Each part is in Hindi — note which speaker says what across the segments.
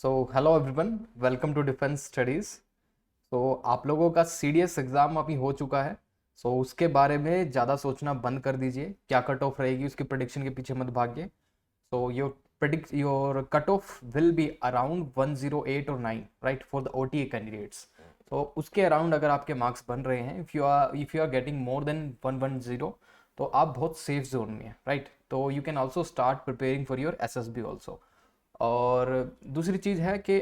Speaker 1: So hello everyone, welcome to defence studies. आप लोगों का सीडीएस एग्ज़ाम अभी हो चुका है। उसके बारे में ज़्यादा सोचना बंद कर दीजिए। क्या कट ऑफ रहेगी उसकी प्रेडिक्शन के पीछे मत भागिए। Your cut off will be around 108 और 9, right, for the OTA candidates. उसके अराउंड अगर आपके मार्क्स बन रहे हैं, if you are getting more than 110, तो आप बहुत सेफ जोन में हैं, राइट। तो you can also start preparing for your SSB also. और दूसरी चीज़ है कि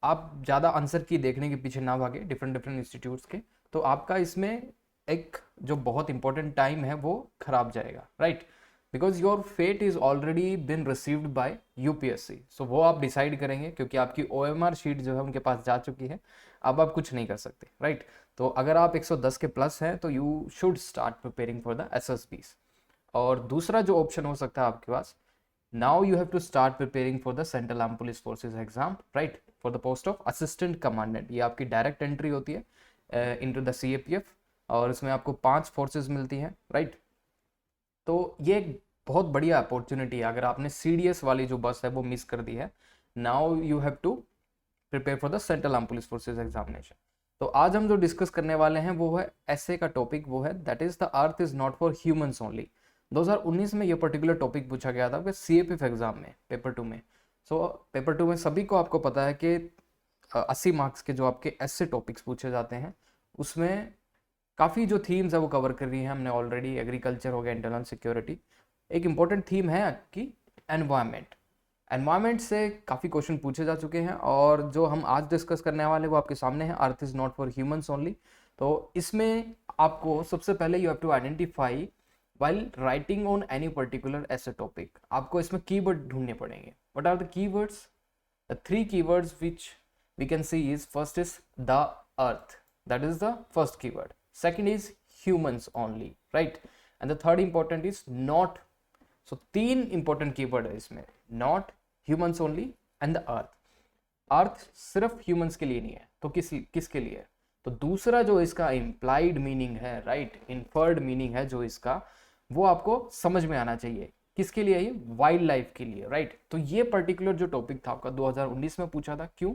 Speaker 1: आप ज़्यादा आंसर की देखने के पीछे ना भागे डिफरेंट डिफरेंट इंस्टीट्यूट्स के। तो आपका इसमें एक जो बहुत इंपॉर्टेंट टाइम है वो खराब जाएगा, right, because your fate is already been received by UPSC. So वो आप डिसाइड करेंगे, क्योंकि आपकी ओएमआर शीट जो है उनके पास जा चुकी है। अब आप कुछ नहीं कर सकते, राइट। तो अगर आप 110 के प्लस हैं तो you should start preparing for the SSBs. और दूसरा जो ऑप्शन हो सकता है आपके पास, now you have to start preparing for the Central Armed Police Forces exam, right, for the post of assistant commandant। ये आपकी डायरेक्ट एंट्री होती है इनटू द सीएपीएफ, और इसमें आपको 5 फोर्सेस मिलती हैं, राइट। तो ये एक बहुत बढ़िया अपॉर्चुनिटी है अगर आपने सीडीएस वाली जो बस है वो मिस कर दी है। Now you have to prepare for the central arm police forces examination. तो आज हम जो डिस्कस करने वाले हैं वो है ऐसे का टॉपिक, वो है that is the earth is not for humans only. 2019 में ये पर्टिकुलर टॉपिक पूछा गया था सीएपीएफ एग्जाम में, पेपर 2 में। पेपर 2 में सभी को आपको पता है कि 80 मार्क्स के जो आपके ऐसे टॉपिक्स पूछे जाते हैं, उसमें काफ़ी जो थीम्स है वो कवर कर रही है हमने ऑलरेडी। एग्रीकल्चर हो गया, इंटरनल सिक्योरिटी। एक इम्पॉर्टेंट थीम है आपकी एनवायरमेंट। एनवायरमेंट से काफ़ी क्वेश्चन पूछे जा चुके हैं, और जो हम आज डिस्कस करने वाले वो आपके सामने है, earth is not for humans only. तो इसमें आपको सबसे पहले you have to identify while writing on any particular essay topic, आपको इसमें कीवर्ड ढूंढने पड़ेंगे। What are the keywords? The 3 keywords which we can see is, first is the earth, that is the first keyword. Second is humans only, right, and the third important is not. So 3 important keyword है इसमें, not, humans only and the earth. अर्थ सिर्फ ह्यूमंस के लिए नहीं है, तो किसके लिए है? तो दूसरा जो इसका इम्प्लाइड मीनिंग है, राइट, इन्फर्ड मीनिंग है जो इसका, वो आपको समझ में आना चाहिए। किसके लिए? ये वाइल्ड लाइफ के लिए, राइट। तो ये पर्टिकुलर जो टॉपिक था आपका 2019 में पूछा था। क्यों?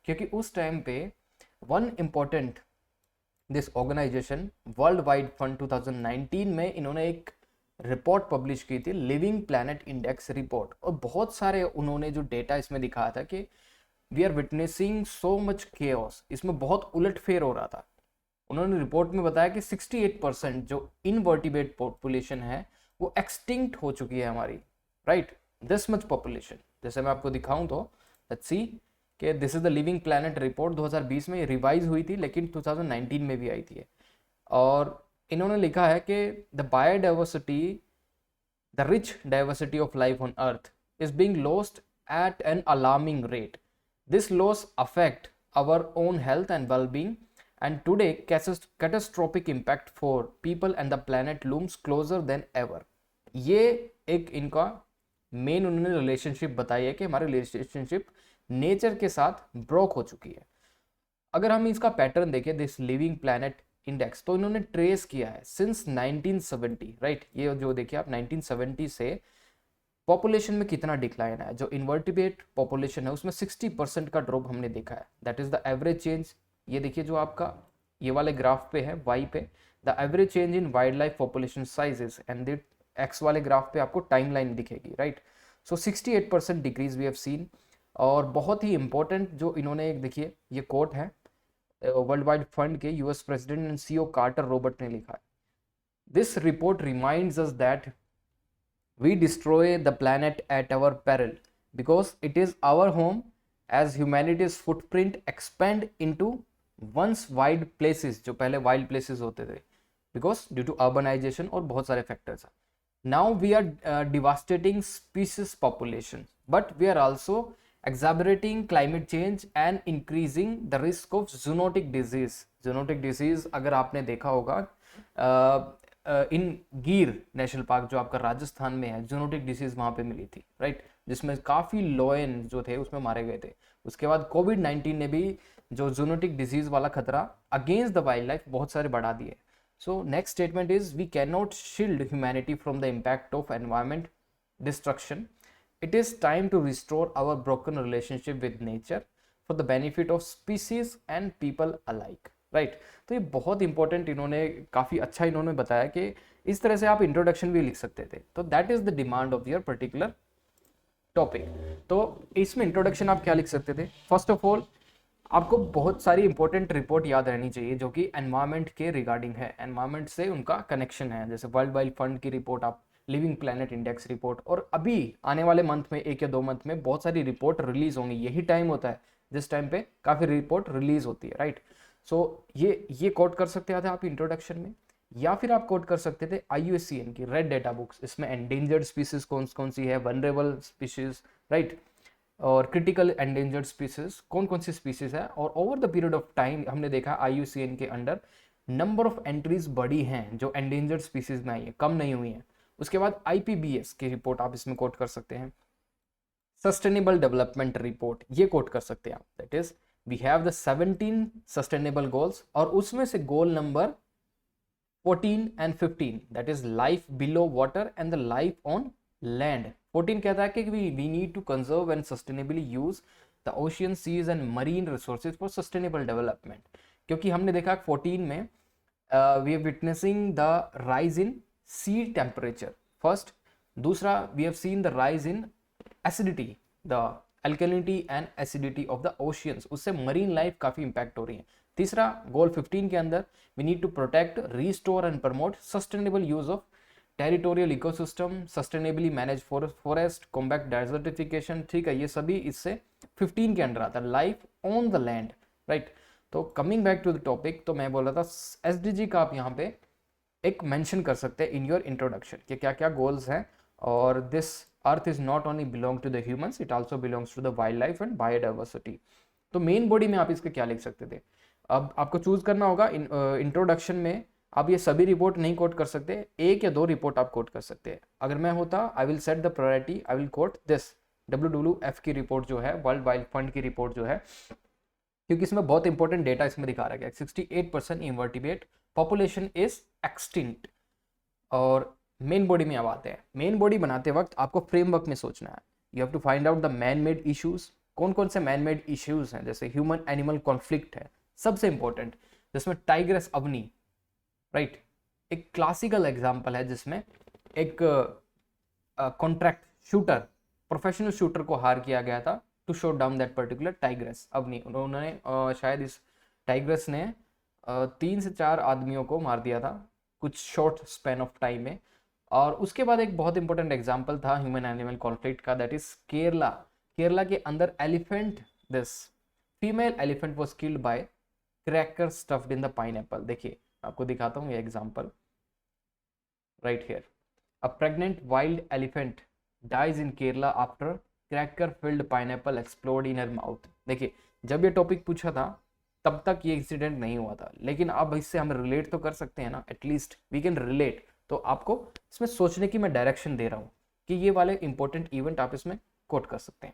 Speaker 1: क्योंकि उस टाइम पे one important this organization world wide fund 2019 में इन्होंने एक रिपोर्ट पब्लिश की थी, लिविंग प्लैनेट इंडेक्स रिपोर्ट। और बहुत सारे उन्होंने जो डेटा इसमें दिखाया था कि we are witnessing so much chaos, इसमें बहुत उलटफेर हो रहा था। उन्होंने रिपोर्ट में बताया कि 68% जो इनवर्टिब्रेट पॉपुलेशन है वो एक्सटिंक्ट हो चुकी है हमारी, राइट, दिस मच पॉपुलेशन। जैसे मैं आपको दिखाऊं तो लेट्स सी कि this is the living planet report 2020 में रिवाइज हुई थी, लेकिन 2019 में भी आई थी। और इन्होंने लिखा है कि the biodiversity, the rich diversity of life on earth is being lost at an alarming rate. This loss affect our own health and well-being, and today catastrophic impact for people and the planet looms closer than ever. ये एक इनका मेन उन्होंने रिलेशनशिप बताई है कि हमारी रिलेशनशिप नेचर के साथ ब्रोक हो चुकी है। अगर हम इसका पैटर्न देखें, दिस लिविंग प्लैनेट इंडेक्स, तो इन्होंने ट्रेस किया है सिंस 1970, राइट। ये जो देखिए आप 1970 से पॉपुलेशन में कितना डिक्लाइन है। जो इन्वर्टिब्रेट पॉपुलेशन है उसमें 60% का ड्रॉप हमने देखा है, that is the average change. ये देखिए जो आपका ये वाले ग्राफ पे है, वाई पे, the average change in wild life population sizes, and the X वाले ग्राफ पे आपको टाइमलाइन दिखेगी, right. So 68% decrease we have seen. और बहुत ही इंपॉर्टेंट जो इन्होंने एक देखिए ये कोट है वर्ल्ड वाइड फंड के US president and CEO Carter Robert ने लिखा है, this report reminds us that we destroy the planet at our peril because it is our home, as humanity's footprint expand into once wild places, जो पहले wild places होते थे, because due to urbanization और बहुत सारे factors। now we are devastating species population, but we are also exacerbating climate change and increasing the risk of zoonotic disease। zoonotic disease अगर आपने देखा होगा इन गिर नेशनल पार्क जो आपका राजस्थान में है, जूनोटिक डिसीज वहां पे मिली थी, राइट, जिसमें काफ़ी लॉयन जो थे उसमें मारे गए थे। उसके बाद कोविड-19 ने भी जो जूनोटिक डिसीज वाला खतरा अगेंस्ट द वाइल्ड लाइफ बहुत सारे बढ़ा दिए। So next statement is, we can not shield humanity from the impact of environment destruction, it is time to restore our broken relationship with nature for the benefit of species and people alike, right. तो ये बहुत इंपॉर्टेंट इन्होंने काफ़ी अच्छा इन्होंने बताया कि इस तरह से आप इंट्रोडक्शन भी लिख सकते थे। तो that is the demand of your particular topic. तो इसमें इंट्रोडक्शन आप क्या लिख सकते थे? फर्स्ट ऑफ ऑल आपको बहुत सारी इंपॉर्टेंट रिपोर्ट याद रहनी चाहिए जो कि एनवायरनमेंट के रिगार्डिंग है, एनवायरनमेंट से उनका कनेक्शन है, जैसे वर्ल्ड वाइड फंड की रिपोर्ट, आप लिविंग प्लेनेट इंडेक्स रिपोर्ट, और अभी आने वाले मंथ में 1 या 2 मंथ में बहुत सारी रिपोर्ट रिलीज होंगी। यही टाइम होता है जिस टाइम पे काफ़ी रिपोर्ट रिलीज होती है, राइट। सो ये कोट कर सकते थे आप इंट्रोडक्शन में, या फिर आप कोट कर सकते थे IUCN की रेड डेटा बुक्स। इसमें एंडेंजर्ड स्पीसीज कौन कौन सी है, वनरेबल स्पीसीज, राइट, और क्रिटिकल एंडेंजर्ड स्पीसीज कौन कौन सी स्पीसीज है। और over the period of time हमने देखा IUCN के अंडर नंबर ऑफ एंट्रीज बढ़ी हैं जो एंडेंजर्ड स्पीसीज में आई है, कम नहीं हुई हैं। उसके बाद IPBES की रिपोर्ट आप इसमें कोट कर सकते हैं, सस्टेनेबल डेवलपमेंट रिपोर्ट ये कोट कर सकते हैं आप, that is we have the 17 sustainable goals, और उसमें से goal number 14 and 15 that is life below water and the life on land। 14 कहता है कि we need to conserve and sustainably use the ocean, seas and marine resources for sustainable development। क्योंकि हमने देखा 14 में we are witnessing the rise in sea temperature first, दूसरा we have seen the rise in acidity, the alkalinity and acidity of the oceans, उससे marine life काफ़ी impact हो रही है। तीसरा गोल 15 के अंदर we need to protect, restore and promote sustainable use of territorial ecosystem, sustainably manage forest, combat desertification, ठीक है, ये सभी इससे 15 के अंडर आता है, life on the land, right. तो coming back to the topic, तो मैं बोल रहा था SDG का आप यहाँ पे एक मेंशन कर सकते हैं इन योर इंट्रोडक्शन कि क्या क्या गोल्स हैं, और this earth is not only belong to the humans, it also belongs to the wild life and biodiversity. तो मेन बॉडी में आप इसके क्या लिख सकते थे? अब आपको चूज करना होगा। इंट्रोडक्शन में आप ये सभी रिपोर्ट नहीं कोट कर सकते, 1 या 2 रिपोर्ट आप कोट कर सकते हैं। अगर मैं होता, I will set the priority, I will quote this WWF की रिपोर्ट जो है, वर्ल्ड वाइल्ड फंड की रिपोर्ट जो है, क्योंकि इसमें बहुत इंपॉर्टेंट डेटा इसमें दिखा रहा है 68% इनवर्टिब्रेट पॉपुलेशन इज एक्सटिंक्ट। और मेन बॉडी में अब आते हैं। मेन बॉडी बनाते वक्त आपको फ्रेमवर्क में सोचना है, you have to find out the man made issues. कौन कौन से मैन मेड इश्यूज हैं? जैसे ह्यूमन एनिमल कॉन्फ्लिक्ट है सबसे इंपॉर्टेंट, जिसमें टाइग्रस अवनी, राइट, एक क्लासिकल एग्जांपल है जिसमें एक कॉन्ट्रैक्ट शूटर, प्रोफेशनल शूटर को हायर किया गया था to shoot down that particular tigress Avni. उन्होंने शायद इस टाइग्रस ने 3 से 4 आदमियों को मार दिया था कुछ शॉर्ट स्पैन ऑफ टाइम में। और उसके बाद एक बहुत इंपॉर्टेंट एग्जाम्पल था ह्यूमन एनिमल कॉन्फ्लिक्ट का, दैट इज केरला। केरला के अंदर elephant, this female elephant was killed by cracker stuffed in the pineapple. देखिए आपको दिखाता हूँ ये example right here, a pregnant wild elephant dies in Kerala after cracker filled pineapple explode in her mouth. देखिए जब ये टॉपिक पूछा था तब तक ये इंसिडेंट नहीं हुआ था, लेकिन अब इससे हम रिलेट तो कर सकते हैं ना, एटलीस्ट वी कैन रिलेट। तो आपको इसमें सोचने की मैं डायरेक्शन दे रहा हूँ कि ये वाले इंपॉर्टेंट इवेंट आप इसमें कोट कर सकते हैं।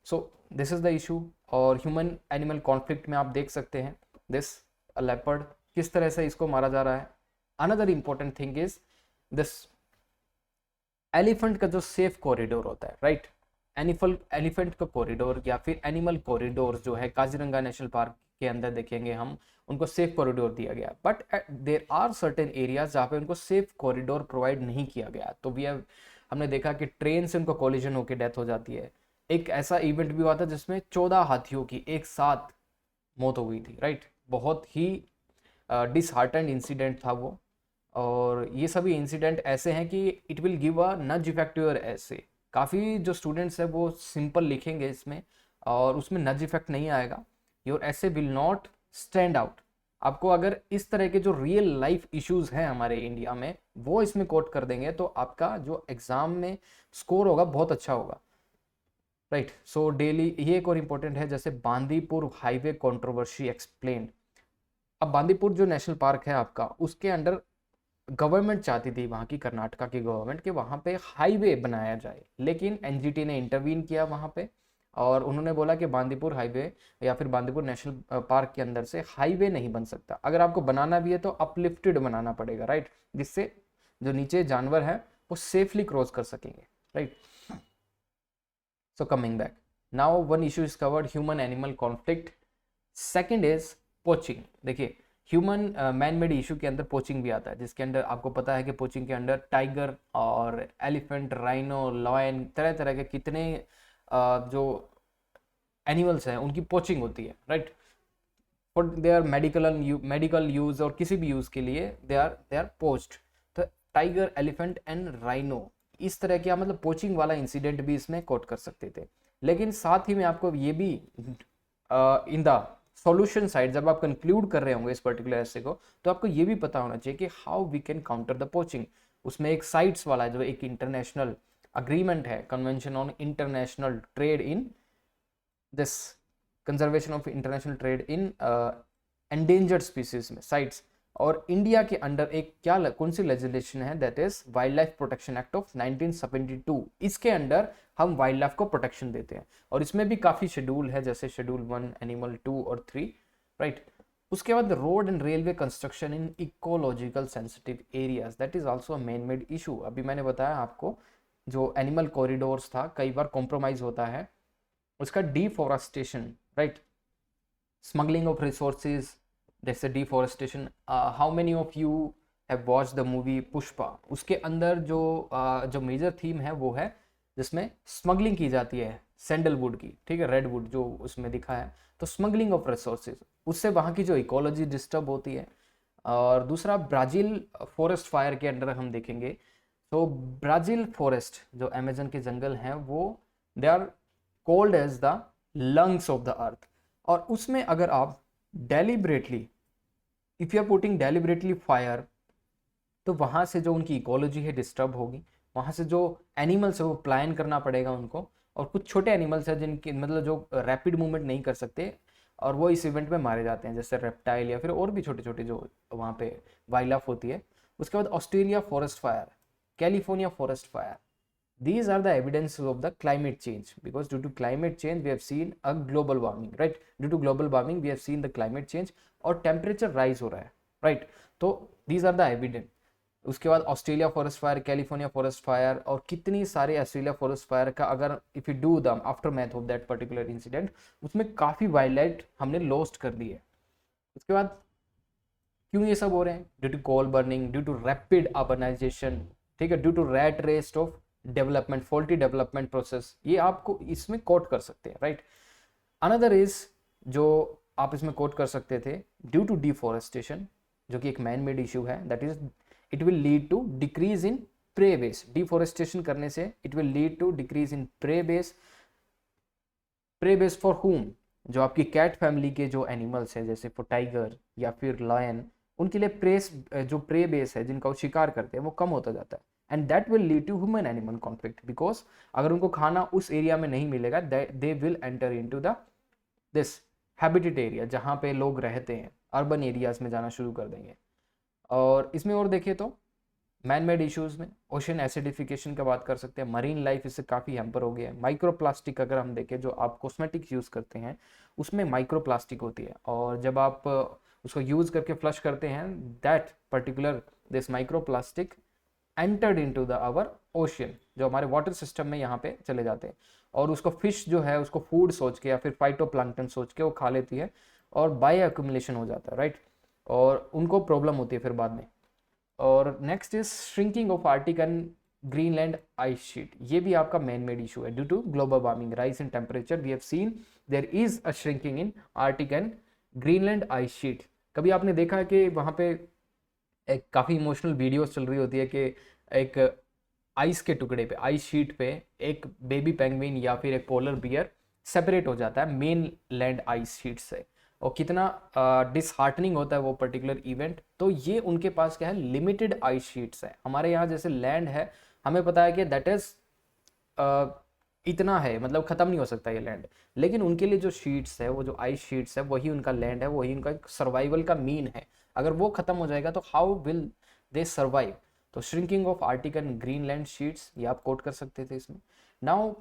Speaker 1: So this is the issue. और ह्यूमन एनिमल कॉन्फ्लिक्ट में आप देख सकते हैं दिस लेपर्ड, किस तरह से इसको मारा जा रहा है। Another important thing is this elephant का जो सेफ कॉरिडोर होता है, राइट, एलिफेंट का कॉरिडोर या फिर एनिमल कॉरिडोर जो है काजीरंगा नेशनल पार्क के अंदर देखेंगे हम, उनको सेफ कॉरिडोर दिया गया, but there are certain areas जहाँ पे उनको सेफ कॉरिडोर प्रोवाइड नहीं किया गया। तो हमने देखा कि ट्रेन से उनको कोलिजन होकर डेथ हो जाती है। एक ऐसा इवेंट भी हुआ था जिसमें 14 हाथियों की एक साथ मौत हो गई थी, राइट। बहुत ही डिसहार्टेंड इंसिडेंट था वो। और ये सभी इंसिडेंट ऐसे हैं कि इट विल गिव अ नज इफेक्ट योर ऐसे। काफ़ी जो स्टूडेंट्स हैं वो सिंपल लिखेंगे इसमें और उसमें नज इफेक्ट नहीं आएगा, योर ऐसे विल नॉट स्टैंड आउट। आपको अगर इस तरह के जो रियल लाइफ इश्यूज हैं हमारे इंडिया में वो इसमें कोट कर देंगे तो आपका जो एग्जाम में स्कोर होगा बहुत अच्छा होगा, राइट। सो डेली ये एक और इम्पोर्टेंट है, जैसे बांदीपुर हाईवे कंट्रोवर्सी एक्सप्लेन। अब बांदीपुर जो नेशनल पार्क है आपका, उसके अंडर गवर्नमेंट चाहती थी, वहाँ की कर्नाटका की गवर्नमेंट, कि वहाँ पे हाईवे बनाया जाए, लेकिन एनजीटी ने इंटरवीन किया वहाँ पे और उन्होंने बोला कि बांदीपुर हाईवे या फिर बांदीपुर नेशनल पार्क के अंदर से हाईवे नहीं बन सकता। अगर आपको बनाना भी है तो अपलिफ्टेड बनाना पड़ेगा, राइट, जिससे जो नीचे जानवर हैं वो सेफली क्रॉस कर सकेंगे, right. So coming back, now one issue is covered, human animal conflict. Second is poaching. देखिए ह्यूमन मैन मेड इशू के अंदर पोचिंग भी आता है, जिसके अंदर आपको पता है कि पोचिंग के अंदर टाइगर और एलिफेंट, राइनो, लॉयन, तरह तरह के कितने जो एनिमल्स हैं उनकी पोचिंग होती है, right, for they are medical use और किसी भी यूज के लिए दे आर पोच्ड. तो टाइगर, एलिफेंट एंड राइनो, इस तरह का मतलब पोचिंग वाला इंसिडेंट भी इसमें कोट कर सकते थे. लेकिन साथ ही में आपको ये भी इन द सॉल्यूशन साइड जब आप कंक्लूड कर रहे होंगे इस पर्टिकुलर ऐसे को, तो आपको ये भी पता होना चाहिए कि how we can counter the poaching. उसमें एक साइट्स वाला जो एक इंटरनेशनल अग्रीमेंट है, convention on international trade in this conservation of international trade in endangered species में साइट्स. और इंडिया के अंडर एक कौन सी लेजिस्लेशन है, that is wild life protection act of 1972. इसके अंडर हम वाइल्ड लाइफ को प्रोटेक्शन देते हैं और इसमें भी काफ़ी शेड्यूल है, जैसे शेड्यूल 1, एनिमल 2 और 3, राइट. उसके बाद road and railway construction in ecological sensitive areas, that is also man made issue. अभी मैंने बताया आपको जो एनिमल कॉरिडोर्स था कई बार कॉम्प्रोमाइज होता है. उसका deforestation, right, smuggling of resources, जैसे deforestation. How many of you have watched the movie Pushpa? उसके अंदर जो मेजर थीम है वो है जिसमें स्मगलिंग की जाती है सैंडलवुड की, ठीक है, रेडवुड जो उसमें दिखा है. तो स्मगलिंग ऑफ रिसोर्सेज, उससे वहाँ की जो इकोलॉजी डिस्टर्ब होती है. और दूसरा ब्राज़ील फॉरेस्ट फायर के अंदर हम देखेंगे तो ब्राज़ील फॉरेस्ट जो अमेजन के जंगल हैं वो they are called as the lungs of the earth. और उसमें अगर आप deliberately, if you are putting deliberately fire, तो वहाँ से जो उनकी इकोलॉजी है डिस्टर्ब होगी. वहाँ से जो एनिमल्स है वो प्लान करना पड़ेगा उनको. और कुछ छोटे एनिमल्स हैं जिनके मतलब जो रैपिड मूवमेंट नहीं कर सकते और वो इस इवेंट में मारे जाते हैं, जैसे रेप्टाइल या फिर और भी छोटे छोटे जो वहाँ पे वाइल्ड लाइफ होती है. उसके बाद Australia forest fire, California forest fire. These are the evidences of the climate change, because due to climate change we have seen a global warming, right? Due to global warming we have seen the climate change और temperature rise हो रहा है, right? तो these are the evidence. उसके बाद Australia forest fire, California forest fire और कितनी सारे ऑस्ट्रेलिया फॉरेस्ट फायर का अगर if you do the after math of that particular incident, उसमें काफ़ी वाइल्ड लाइफ हमने लॉस्ट कर दी है. उसके बाद क्यों ये सब हो रहे हैं? Due to coal burning, due to rapid urbanization, ठीक है, due to rat race of development, faulty development process, ये आपको इसमें कोट कर सकते हैं, राइट. अनदर इज जो आप इसमें कोट कर सकते थे, ड्यू टू डिफॉरेस्टेशन, जो कि एक मैन मेड इशू है, that is it will lead to decrease in prey base. Deforestation करने से it will lead to decrease in prey base. Prey base for whom? जो आपकी कैट फैमिली के जो एनिमल्स हैं, जैसे फॉर टाइगर या फिर लायन, उनके लिए जो प्रे बेस है जिनका वो शिकार करते हैं वो कम होता जाता है. And that will lead to human animal conflict, because अगर उनको खाना उस एरिया में नहीं मिलेगा, they will enter into the this habitat area जहाँ पे लोग रहते हैं, अर्बन एरियाज में जाना शुरू कर देंगे. और इसमें और देखें तो मैन मेड इश्यूज में ओशन एसिडिफिकेशन का बात कर सकते हैं. मरीन लाइफ इससे काफ़ी हैम्पर हो गया है. माइक्रोप्लास्टिक अगर हम देखें, जो आप कॉस्मेटिक्स यूज़ करते हैं उसमें माइक्रोप्लास्टिक होती है, और जब आप उसको यूज़ करके फ्लश करते हैं, that particular this microplastic entered into the our ocean, जो हमारे वाटर सिस्टम में यहाँ पे चले जाते हैं. और उसको फिश जो है उसको फूड सोच के या फिर फाइटोप्लैंक्टन सोच के वो खा लेती है और बायो एक्यूमुलेशन हो जाता है, राइट. और उनको प्रॉब्लम होती है फिर बाद में. और next is shrinking of Arctic and Greenland ice sheet. ये भी आपका मैन मेड इशू है. Due to global warming, rise in temperature, we have seen there is a shrinking in Arctic and Greenland ice sheet. कभी आपने देखा है कि वहाँ पे एक काफ़ी इमोशनल वीडियोस चल रही होती है कि एक आइस के टुकड़े पे, आइस शीट पे एक बेबी पेंगुइन या फिर एक पोलर बियर सेपरेट हो जाता है मेन लैंड आइस शीट से, और कितना डिसहार्टनिंग होता है वो पर्टिकुलर इवेंट. तो ये उनके पास क्या है, लिमिटेड आइस शीट्स है. हमारे यहाँ जैसे लैंड है, हमें पता है कि दैट इज इतना है, मतलब ख़त्म नहीं हो सकता ये लैंड. लेकिन उनके लिए जो शीट्स है, वो जो आइस शीट्स है, वही उनका लैंड है, वही उनका सर्वाइवल का मीन है. अगर वो ख़त्म हो जाएगा तो हाउ विल दे सर्वाइव? तो shrinking of Arctic and Greenland sheets, ये आप कोट कर सकते थे इसमें. Now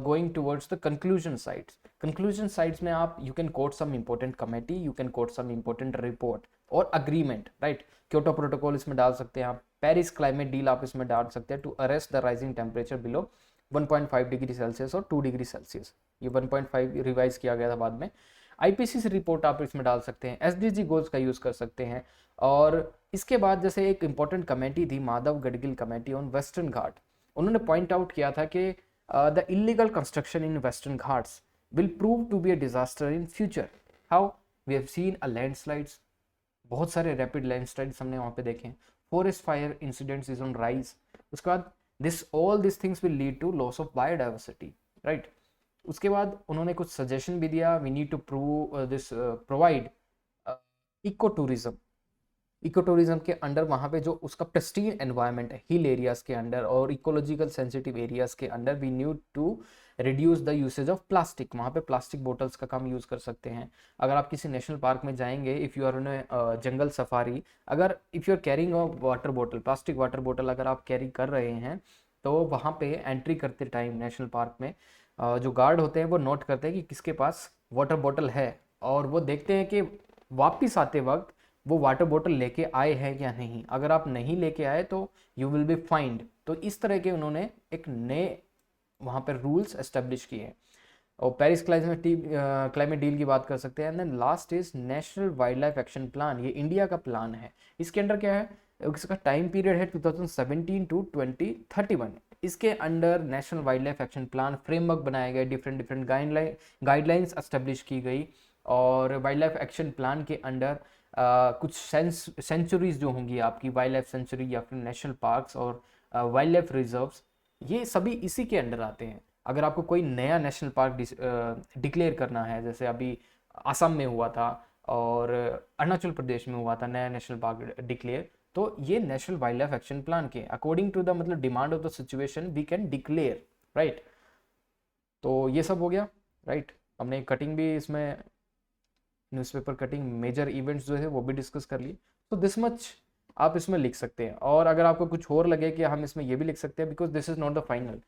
Speaker 1: going towards the conclusion sites. Conclusion sites में आप you can quote some important committee, you can quote some important report और अग्रीमेंट, राइट. क्योटो प्रोटोकॉल इसमें डाल सकते हैं आप. पेरिस क्लाइमेट डील आप इसमें डाल सकते हैं, to arrest the rising temperature below 1.5 degree Celsius और 2 डिग्री सेल्सियस, ये 1.5 रिवाइज किया गया था बाद में। आईपीसीसी रिपोर्ट आप इसमें डाल सकते हैं, एसडीजी गोल्स का यूज़ कर सकते हैं। और इसके बाद जैसे एक इंपॉर्टेंट कमेटी थी, Madhav Gadgil committee on Western Ghat, उन्होंने पॉइंट आउट किया था कि the illegal construction in Western Ghats will prove to be a disaster in future. How? We have seen a landslides, बहुत सारे रैपिड लैंडस्लाइड्स हमने वहाँ पे देखे, forest fire incidents is on rise. उसके बाद all this things will lead to loss of biodiversity, right. उसके बाद उन्होंने कुछ सजेशन भी दिया, we need to provide eco tourism. Eco tourism के अंडर वहाँ पे जो उसका प्रेस्टीन एनवायरनमेंट है हिल एरियाज के अंडर और इकोलॉजिकल सेंसिटिव एरियाज के under, we need to reduce the usage of plastic. वहाँ पे प्लास्टिक बोटल्स का कम यूज़ कर सकते हैं। अगर आप किसी नेशनल पार्क में जाएंगे, if you are on jungle safari, अगर if you are carrying a water बोतल, प्लास्टिक वाटर बोतल अगर आप कैरी कर रहे हैं, तो वहाँ पे एंट्री करते टाइम नेशनल पार्क में जो गार्ड होते हैं वो नोट करते हैं कि किसके पास वाटर बोतल है, और वो देखते हैं कि वापस आते वक्त वो वाटर बोतल लेके आए हैं या नहीं। अगर आप नहीं लेके आए तो यू विल बी फाइंड। तो इस तरह के उन्होंने एक नए वहाँ पर रूल्स एस्टेब्लिश किए हैं। और पेरिस क्लाइमेट डील की बात कर सकते हैं। And then last is national wild life action plan, ये इंडिया का प्लान है। इसके अंडर क्या है, इसका टाइम पीरियड है 2017 टू 2031। इसके under national wild life action plan framework बनाया गया, डिफरेंट गाइडलाइंस एस्टेब्लिश की गई। और वाइल्ड लाइफ एक्शन प्लान के अंडर कुछ सेंचुरीज जो होंगी आपकी, वाइल्ड लाइफ सेंचुरी या फिर नेशनल पार्क्स और वाइल्ड लाइफ रिजर्व्स, ये सभी इसी के अंडर आते हैं। अगर आपको कोई नया नेशनल पार्क डिक्लेयर करना है, जैसे अभी असम में हुआ था और अरुणाचल प्रदेश में हुआ था नया नेशनल पार्क डिक्लेयर, तो ये national wild life action plan के अकॉर्डिंग टू द मतलब demand of the situation we can declare, right. तो ये सब हो गया, राइट। हमने कटिंग भी इसमें, न्यूज़पेपर कटिंग मेजर इवेंट्स जो है वो भी डिस्कस कर लिए। तो दिस मच आप इसमें लिख सकते हैं। और अगर आपको कुछ और लगे कि हम इसमें ये भी लिख सकते हैं, because this is not the final,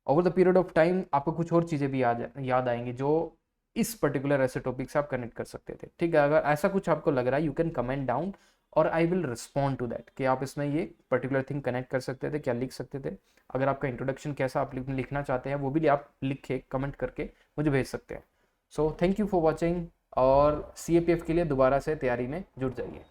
Speaker 1: over the period of time आपको कुछ और चीज़ें भी याद आएंगी जो इस पर्टिकुलर ऐसे टॉपिक से आप कनेक्ट कर सकते थे, ठीक है। अगर ऐसा कुछ आपको लग रहा है, यू कैन कमेंट डाउन और I will respond to that कि आप इसमें ये पर्टिकुलर थिंग कनेक्ट कर सकते थे, क्या लिख सकते थे। अगर आपका इंट्रोडक्शन कैसा आप लिखना चाहते हैं वो भी आप लिख के कमेंट करके मुझे भेज सकते हैं। So thank you for watching, और CAPF के लिए दोबारा से तैयारी में जुट जाइए।